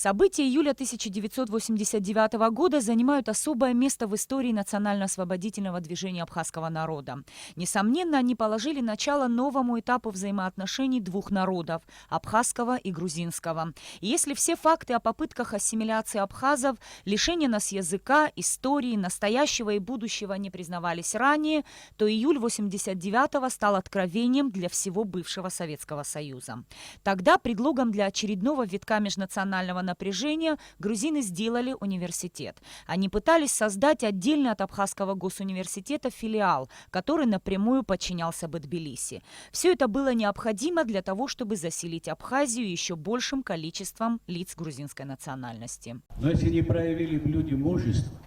События июля 1989 года занимают особое место в истории национально-освободительного движения абхазского народа. Несомненно, они положили начало новому этапу взаимоотношений двух народов – абхазского и грузинского. И если все факты о попытках ассимиляции абхазов, лишения нас языка, истории, настоящего и будущего не признавались ранее, то июль 1989 стал откровением для всего бывшего Советского Союза. Тогда предлогом для очередного витка межнационального напряжения грузины сделали университет. Они пытались создать отдельный от Абхазского госуниверситета филиал, который напрямую подчинялся бы Тбилиси. Все это было необходимо для того, чтобы заселить Абхазию еще большим количеством лиц грузинской национальности. Но если не проявили бы люди мужество,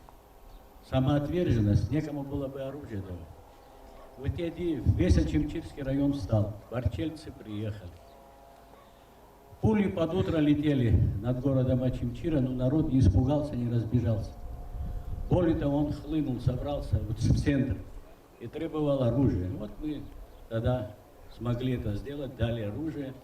самоотверженность, некому было бы оружие давать. Вот эти, весь Ачимчирский район встал, барчельцы приехали. Пули под утро летели над городом Ачимчира, но народ не испугался, не разбежался. Более того, он хлынул, собрался вот в центр и требовал оружия. Вот мы тогда смогли это сделать, дали оружие,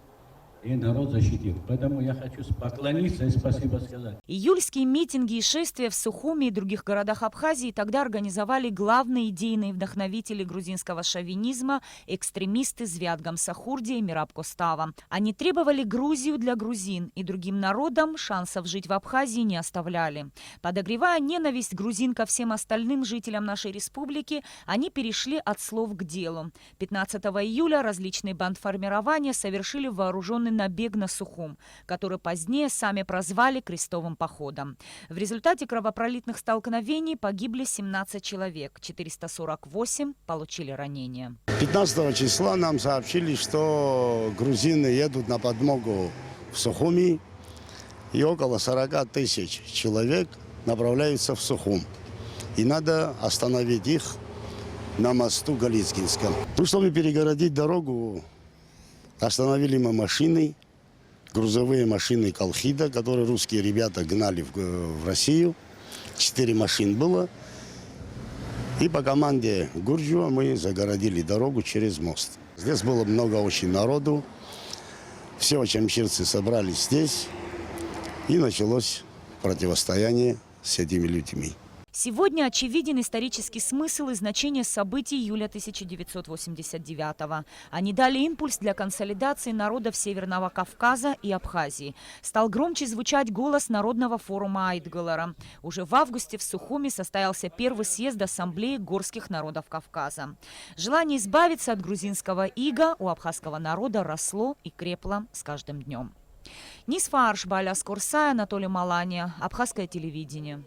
и народ защитил. Поэтому я хочу поклониться и спасибо сказать. Июльские митинги и шествия в Сухуми и других городах Абхазии тогда организовали главные идейные вдохновители грузинского шовинизма – экстремисты Звят Гамсахурди и Мираб Костава. Они требовали Грузию для грузин, и другим народам шансов жить в Абхазии не оставляли. Подогревая ненависть грузин ко всем остальным жителям нашей республики, они перешли от слов к делу. 15 июля различные бандформирования совершили вооруженный набег на Сухум, который позднее сами прозвали крестовым походом. В результате кровопролитных столкновений погибли 17 человек, 448 получили ранения. 15 числа нам сообщили, что грузины едут на подмогу в Сухуми, и около 40 тысяч человек направляются в Сухум. И надо остановить их на мосту Галицкинском. Ну, чтобы перегородить дорогу, остановили мы машины, грузовые машины «Колхида», которые русские ребята гнали в Россию. 4 машин было. И по команде Гурджиева мы загородили дорогу через мост. Здесь было много очень народу. Все ачимчирцы собрались здесь. И началось противостояние с этими людьми. Сегодня очевиден исторический смысл и значение событий июля 1989-го. Они дали импульс для консолидации народов Северного Кавказа и Абхазии. Стал громче звучать голос Народного форума Айтгалара. Уже в августе в Сухуми состоялся первый съезд Ассамблеи горских народов Кавказа. Желание избавиться от грузинского ига у абхазского народа росло и крепло с каждым днем. Нисфа Аршбаля Скорсай, Анатолий Малания, Абхазское телевидение.